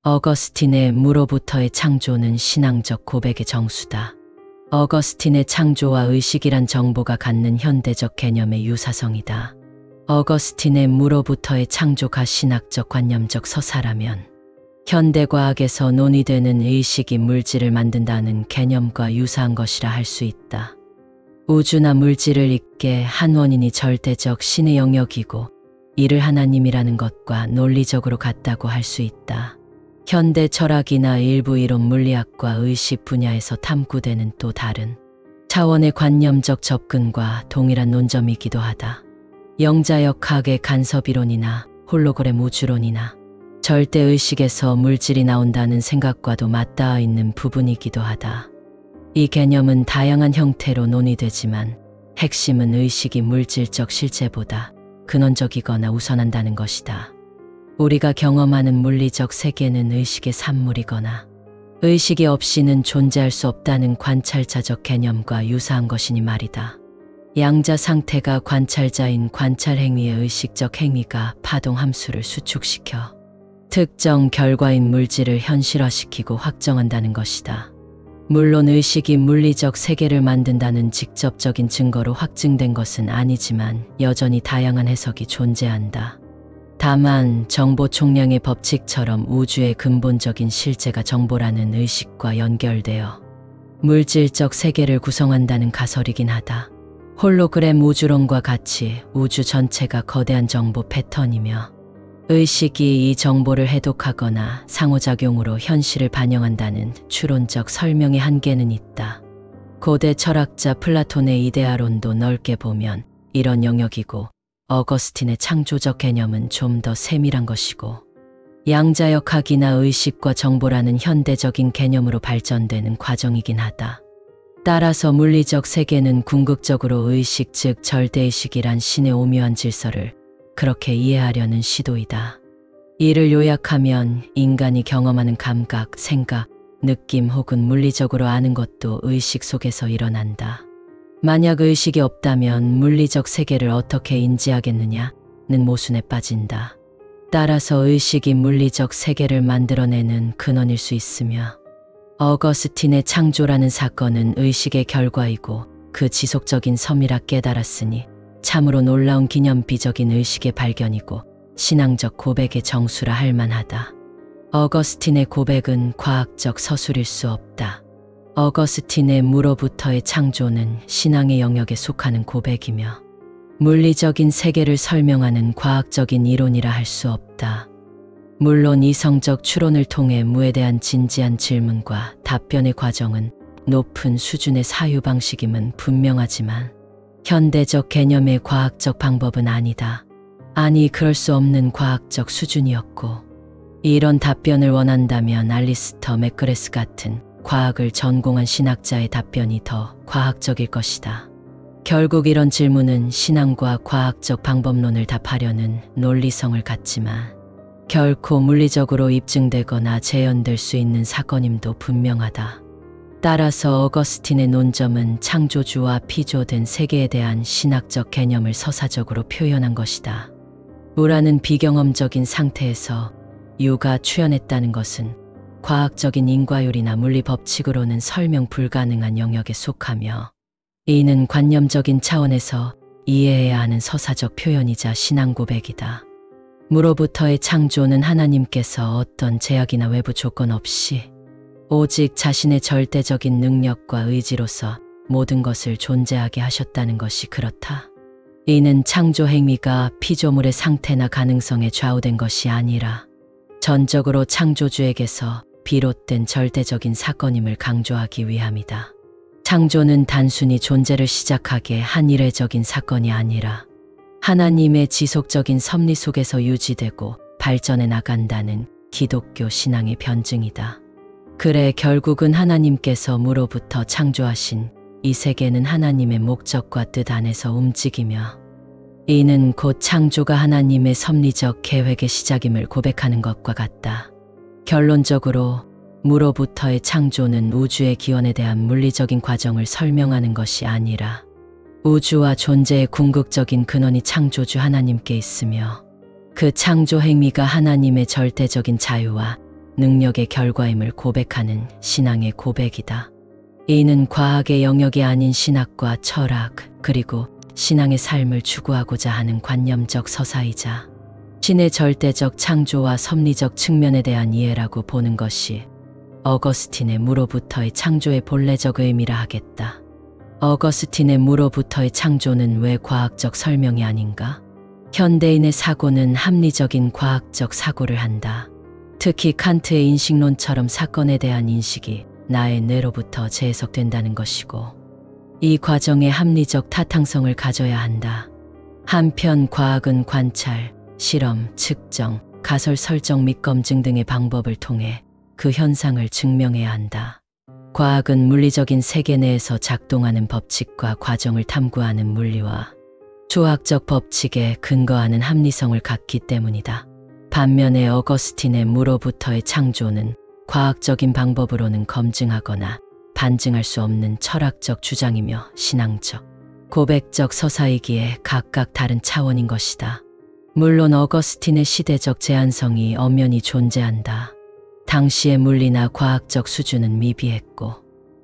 어거스틴의 무로부터의 창조는 신앙적 고백의 정수다. 어거스틴의 창조와 의식이란 정보가 갖는 현대적 개념의 유사성이다. 어거스틴의 무로부터의 창조가 신학적 관념적 서사라면 현대과학에서 논의되는 의식이 물질을 만든다는 개념과 유사한 것이라 할 수 있다. 우주나 물질을 잇게 한 원인이 절대적 신의 영역이고 이를 하나님이라는 것과 논리적으로 같다고 할 수 있다. 현대 철학이나 일부 이론 물리학과 의식 분야에서 탐구되는 또 다른 차원의 관념적 접근과 동일한 논점이기도 하다. 영자역학의 간섭이론이나 홀로그램 우주론이나 절대의식에서 물질이 나온다는 생각과도 맞닿아 있는 부분이기도 하다. 이 개념은 다양한 형태로 논의되지만 핵심은 의식이 물질적 실제보다 근원적이거나 우선한다는 것이다. 우리가 경험하는 물리적 세계는 의식의 산물이거나 의식이 없이는 존재할 수 없다는 관찰자적 개념과 유사한 것이니 말이다. 양자 상태가 관찰자인 관찰 행위의 의식적 행위가 파동 함수를 수축시켜 특정 결과인 물질을 현실화시키고 확정한다는 것이다. 물론 의식이 물리적 세계를 만든다는 직접적인 증거로 확증된 것은 아니지만 여전히 다양한 해석이 존재한다. 다만 정보 총량의 법칙처럼 우주의 근본적인 실제가 정보라는 의식과 연결되어 물질적 세계를 구성한다는 가설이긴 하다. 홀로그램 우주론과 같이 우주 전체가 거대한 정보 패턴이며 의식이 이 정보를 해독하거나 상호작용으로 현실을 반영한다는 추론적 설명의 한계는 있다. 고대 철학자 플라톤의 이데아론도 넓게 보면 이런 영역이고 어거스틴의 창조적 개념은 좀 더 세밀한 것이고 양자역학이나 의식과 정보라는 현대적인 개념으로 발전되는 과정이긴 하다. 따라서 물리적 세계는 궁극적으로 의식 즉 절대의식이란 신의 오묘한 질서를 그렇게 이해하려는 시도이다. 이를 요약하면 인간이 경험하는 감각, 생각, 느낌 혹은 물리적으로 아는 것도 의식 속에서 일어난다. 만약 의식이 없다면 물리적 세계를 어떻게 인지하겠느냐는 모순에 빠진다. 따라서 의식이 물리적 세계를 만들어내는 근원일 수 있으며 어거스틴의 창조라는 사건은 의식의 결과이고 그 지속적인 섬이라 깨달았으니 참으로 놀라운 기념비적인 의식의 발견이고 신앙적 고백의 정수라 할 만하다. 어거스틴의 고백은 과학적 서술일 수 없다. 어거스틴의 무로부터의 창조는 신앙의 영역에 속하는 고백이며 물리적인 세계를 설명하는 과학적인 이론이라 할 수 없다. 물론 이성적 추론을 통해 무에 대한 진지한 질문과 답변의 과정은 높은 수준의 사유 방식임은 분명하지만 현대적 개념의 과학적 방법은 아니다. 아니 그럴 수 없는 과학적 수준이었고 이런 답변을 원한다면 알리스터 맥그레스 같은 과학을 전공한 신학자의 답변이 더 과학적일 것이다. 결국 이런 질문은 신앙과 과학적 방법론을 답하려는 논리성을 갖지만 결코 물리적으로 입증되거나 재현될 수 있는 사건임도 분명하다. 따라서 어거스틴의 논점은 창조주와 피조된 세계에 대한 신학적 개념을 서사적으로 표현한 것이다. 우라는 비경험적인 상태에서 유가 출현했다는 것은 과학적인 인과율이나 물리 법칙으로는 설명 불가능한 영역에 속하며 이는 관념적인 차원에서 이해해야 하는 서사적 표현이자 신앙 고백이다. 무로부터의 창조는 하나님께서 어떤 제약이나 외부 조건 없이 오직 자신의 절대적인 능력과 의지로서 모든 것을 존재하게 하셨다는 것이 그렇다. 이는 창조 행위가 피조물의 상태나 가능성에 좌우된 것이 아니라 전적으로 창조주에게서 비롯된 절대적인 사건임을 강조하기 위함이다. 창조는 단순히 존재를 시작하게 한 이례적인 사건이 아니라 하나님의 지속적인 섭리 속에서 유지되고 발전해 나간다는 기독교 신앙의 변증이다. 그래 결국은 하나님께서 무로부터 창조하신 이 세계는 하나님의 목적과 뜻 안에서 움직이며 이는 곧 창조가 하나님의 섭리적 계획의 시작임을 고백하는 것과 같다. 결론적으로 무로부터의 창조는 우주의 기원에 대한 물리적인 과정을 설명하는 것이 아니라 우주와 존재의 궁극적인 근원이 창조주 하나님께 있으며 그 창조 행위가 하나님의 절대적인 자유와 능력의 결과임을 고백하는 신앙의 고백이다. 이는 과학의 영역이 아닌 신학과 철학, 그리고 신앙의 삶을 추구하고자 하는 관념적 서사이자 신의 절대적 창조와 섭리적 측면에 대한 이해라고 보는 것이 어거스틴의 무로부터의 창조의 본래적 의미라 하겠다. 어거스틴의 무로부터의 창조는 왜 과학적 설명이 아닌가? 현대인의 사고는 합리적인 과학적 사고를 한다. 특히 칸트의 인식론처럼 사건에 대한 인식이 나의 뇌로부터 재해석된다는 것이고, 이 과정에 합리적 타당성을 가져야 한다. 한편 과학은 관찰, 실험, 측정, 가설 설정 및 검증 등의 방법을 통해 그 현상을 증명해야 한다. 과학은 물리적인 세계 내에서 작동하는 법칙과 과정을 탐구하는 물리와 수학적 법칙에 근거하는 합리성을 갖기 때문이다. 반면에 어거스틴의 무로부터의 창조는 과학적인 방법으로는 검증하거나 반증할 수 없는 철학적 주장이며 신앙적, 고백적 서사이기에 각각 다른 차원인 것이다. 물론 어거스틴의 시대적 제한성이 엄연히 존재한다. 당시의 물리나 과학적 수준은 미비했고,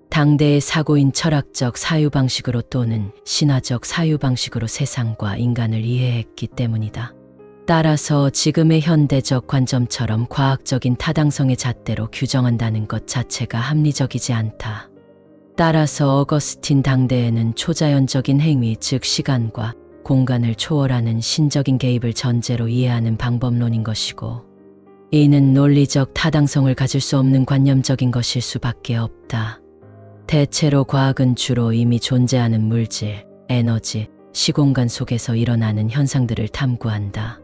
당대의 사고인 철학적 사유방식으로 또는 신화적 사유방식으로 세상과 인간을 이해했기 때문이다. 따라서 지금의 현대적 관점처럼 과학적인 타당성의 잣대로 규정한다는 것 자체가 합리적이지 않다. 따라서 어거스틴 당대에는 초자연적인 행위, 즉 시간과 공간을 초월하는 신적인 개입을 전제로 이해하는 방법론인 것이고, 이는 논리적 타당성을 가질 수 없는 관념적인 것일 수밖에 없다. 대체로 과학은 주로 이미 존재하는 물질, 에너지, 시공간 속에서 일어나는 현상들을 탐구한다.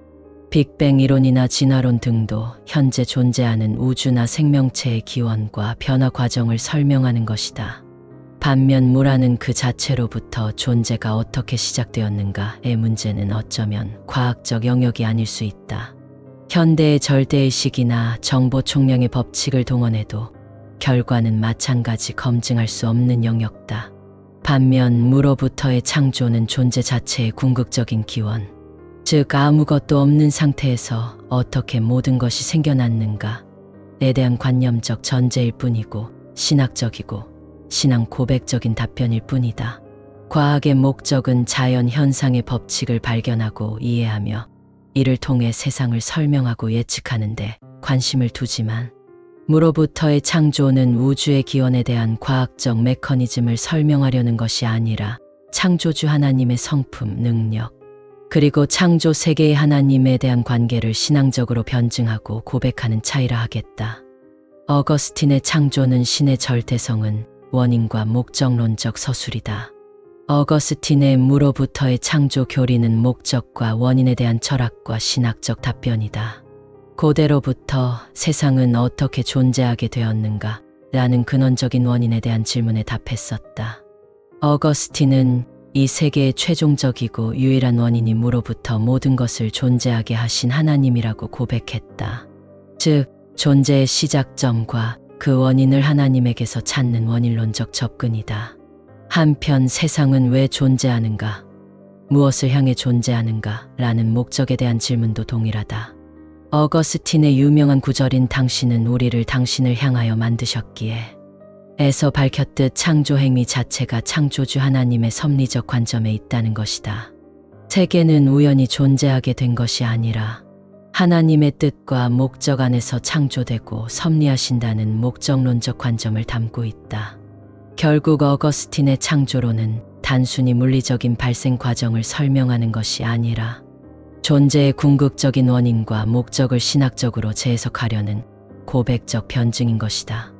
빅뱅 이론이나 진화론 등도 현재 존재하는 우주나 생명체의 기원과 변화 과정을 설명하는 것이다. 반면 물화는 그 자체로부터 존재가 어떻게 시작되었는가의 문제는 어쩌면 과학적 영역이 아닐 수 있다. 현대의 절대의식이나 정보 총량의 법칙을 동원해도 결과는 마찬가지 검증할 수 없는 영역다. 반면 무로부터의 창조는 존재 자체의 궁극적인 기원, 즉 아무것도 없는 상태에서 어떻게 모든 것이 생겨났는가에 대한 관념적 전제일 뿐이고, 신학적이고 신앙 고백적인 답변일 뿐이다. 과학의 목적은 자연 현상의 법칙을 발견하고 이해하며 이를 통해 세상을 설명하고 예측하는 데 관심을 두지만, 무로부터의 창조는 우주의 기원에 대한 과학적 메커니즘을 설명하려는 것이 아니라 창조주 하나님의 성품, 능력, 그리고 창조 세계의 하나님에 대한 관계를 신앙적으로 변증하고 고백하는 차이라 하겠다. 어거스틴의 창조는 신의 절대성은 원인과 목적론적 서술이다. 어거스틴의 무로부터의 창조 교리는 목적과 원인에 대한 철학과 신학적 답변이다. 고대로부터 세상은 어떻게 존재하게 되었는가? 라는 근원적인 원인에 대한 질문에 답했었다. 어거스틴은 이 세계의 최종적이고 유일한 원인이 무로부터 모든 것을 존재하게 하신 하나님이라고 고백했다. 즉, 존재의 시작점과 그 원인을 하나님에게서 찾는 원인론적 접근이다. 한편 세상은 왜 존재하는가? 무엇을 향해 존재하는가? 라는 목적에 대한 질문도 동일하다. 어거스틴의 유명한 구절인 당신은 우리를 당신을 향하여 만드셨기에 에서 밝혔듯 창조 행위 자체가 창조주 하나님의 섭리적 관점에 있다는 것이다. 세계는 우연히 존재하게 된 것이 아니라 하나님의 뜻과 목적 안에서 창조되고 섭리하신다는 목적론적 관점을 담고 있다. 결국 어거스틴의 창조론은 단순히 물리적인 발생 과정을 설명하는 것이 아니라 존재의 궁극적인 원인과 목적을 신학적으로 재해석하려는 고백적 변증인 것이다.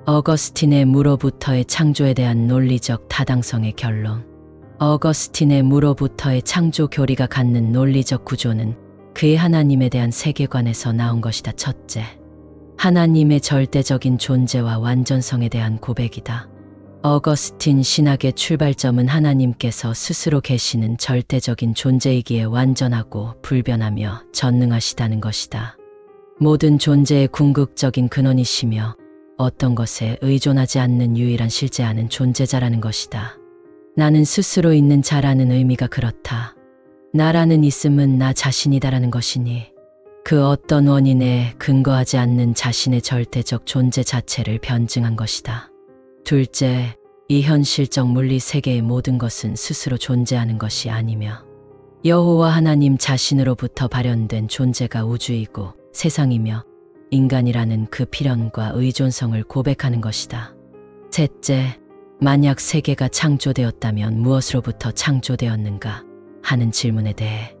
어거스틴의 무로부터의 창조에 대한 논리적 타당성의 결론. 어거스틴의 무로부터의 창조 교리가 갖는 논리적 구조는 그의 하나님에 대한 세계관에서 나온 것이다. 첫째, 하나님의 절대적인 존재와 완전성에 대한 고백이다. 어거스틴 신학의 출발점은 하나님께서 스스로 계시는 절대적인 존재이기에 완전하고 불변하며 전능하시다는 것이다. 모든 존재의 궁극적인 근원이시며 어떤 것에 의존하지 않는 유일한 실제하는 존재자라는 것이다. 나는 스스로 있는 자라는 의미가 그렇다. 나라는 있음은 나 자신이다라는 것이니 그 어떤 원인에 근거하지 않는 자신의 절대적 존재 자체를 변증한 것이다. 둘째, 이 현실적 물리 세계의 모든 것은 스스로 존재하는 것이 아니며 여호와 하나님 자신으로부터 발현된 존재가 우주이고 세상이며 인간이라는 그 필연과 의존성을 고백하는 것이다. 셋째, 만약 세계가 창조되었다면 무엇으로부터 창조되었는가 하는 질문에 대해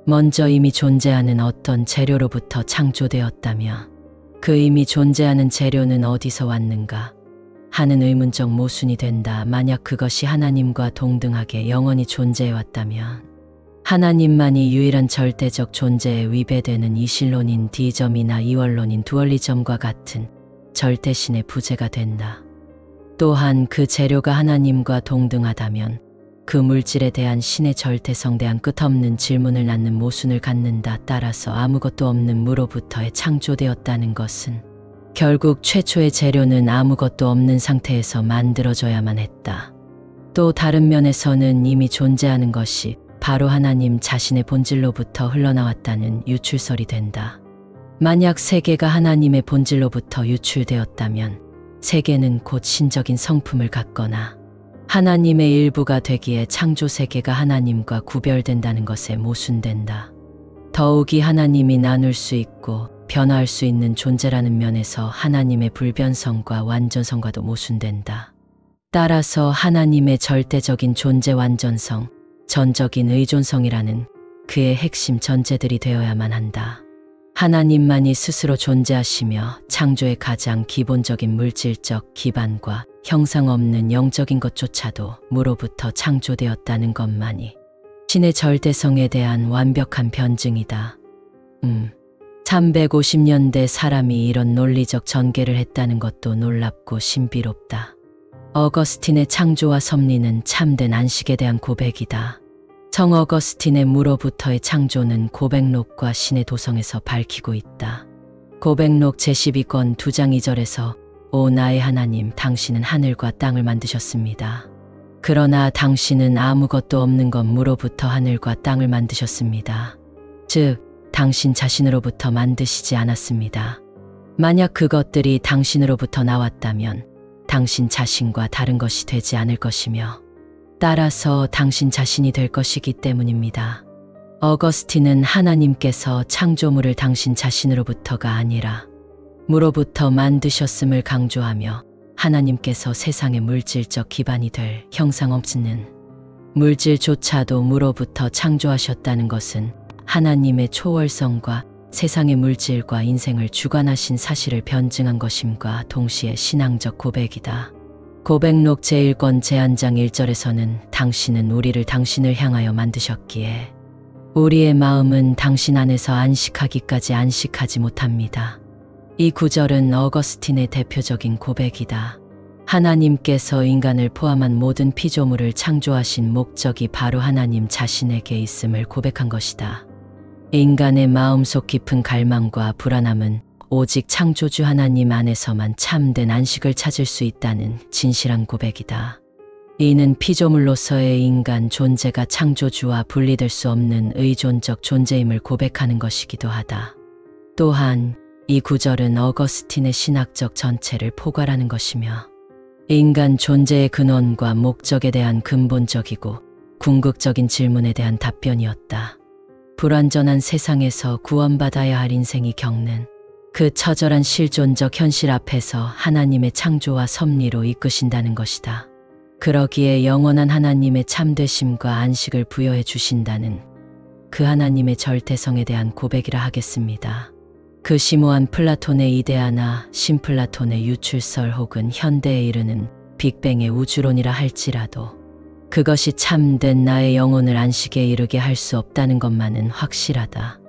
먼저 이미 존재하는 어떤 재료로부터 창조되었다며 그 이미 존재하는 재료는 어디서 왔는가 하는 의문적 모순이 된다. 만약 그것이 하나님과 동등하게 영원히 존재해왔다면 하나님만이 유일한 절대적 존재에 위배되는 이실론인 디점이나 이원론인 두얼리점과 같은 절대신의 부재가 된다. 또한 그 재료가 하나님과 동등하다면 그 물질에 대한 신의 절대성 대한 끝없는 질문을 낳는 모순을 갖는다. 따라서 아무것도 없는 무로부터의 창조되었다는 것은 결국 최초의 재료는 아무것도 없는 상태에서 만들어져야만 했다. 또 다른 면에서는 이미 존재하는 것이 바로 하나님 자신의 본질로부터 흘러나왔다는 유출설이 된다. 만약 세계가 하나님의 본질로부터 유출되었다면 세계는 곧 신적인 성품을 갖거나 하나님의 일부가 되기에 창조 세계가 하나님과 구별된다는 것에 모순된다. 더욱이 하나님이 나눌 수 있고 변화할 수 있는 존재라는 면에서 하나님의 불변성과 완전성과도 모순된다. 따라서 하나님의 절대적인 존재 완전성, 전적인 의존성이라는 그의 핵심 전제들이 되어야만 한다. 하나님만이 스스로 존재하시며 창조의 가장 기본적인 물질적 기반과 형상 없는 영적인 것조차도 무로부터 창조되었다는 것만이 신의 절대성에 대한 완벽한 변증이다. 350년대 사람이 이런 논리적 전개를 했다는 것도 놀랍고 신비롭다. 어거스틴의 창조와 섭리는 참된 안식에 대한 고백이다. 성 어거스틴의 무로부터의 창조는 고백록과 신의 도성에서 밝히고 있다. 고백록 제12권 2장 2절에서 오 나의 하나님, 당신은 하늘과 땅을 만드셨습니다. 그러나 당신은 아무것도 없는 것 무로부터 하늘과 땅을 만드셨습니다. 즉, 당신 자신으로부터 만드시지 않았습니다. 만약 그것들이 당신으로부터 나왔다면 당신 자신과 다른 것이 되지 않을 것이며 따라서 당신 자신이 될 것이기 때문입니다. 어거스틴은 하나님께서 창조물을 당신 자신으로부터가 아니라 무로부터 만드셨음을 강조하며 하나님께서 세상의 물질적 기반이 될 형상 없는 물질조차도 무로부터 창조하셨다는 것은 하나님의 초월성과 세상의 물질과 인생을 주관하신 사실을 변증한 것임과 동시에 신앙적 고백이다. 고백록 제1권 제1장 1절에서는 당신은 우리를 당신을 향하여 만드셨기에 우리의 마음은 당신 안에서 안식하기까지 안식하지 못합니다. 이 구절은 어거스틴의 대표적인 고백이다. 하나님께서 인간을 포함한 모든 피조물을 창조하신 목적이 바로 하나님 자신에게 있음을 고백한 것이다. 인간의 마음속 깊은 갈망과 불안함은 오직 창조주 하나님 안에서만 참된 안식을 찾을 수 있다는 진실한 고백이다. 이는 피조물로서의 인간 존재가 창조주와 분리될 수 없는 의존적 존재임을 고백하는 것이기도 하다. 또한 이 구절은 어거스틴의 신학적 전체를 포괄하는 것이며 인간 존재의 근원과 목적에 대한 근본적이고 궁극적인 질문에 대한 답변이었다. 불완전한 세상에서 구원받아야 할 인생이 겪는 그 처절한 실존적 현실 앞에서 하나님의 창조와 섭리로 이끄신다는 것이다. 그러기에 영원한 하나님의 참되심과 안식을 부여해 주신다는 그 하나님의 절대성에 대한 고백이라 하겠습니다. 그 심오한 플라톤의 이데아나 신플라톤의 유출설 혹은 현대에 이르는 빅뱅의 우주론이라 할지라도 그것이 참된 나의 영혼을 안식에 이르게 할 수 없다는 것만은 확실하다.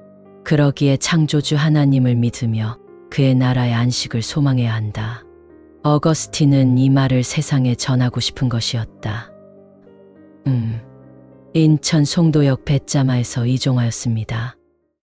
그러기에 창조주 하나님을 믿으며 그의 나라의 안식을 소망해야 한다. 어거스틴은 이 말을 세상에 전하고 싶은 것이었다. 인천 송도역 뱃자마에서 이종하였습니다.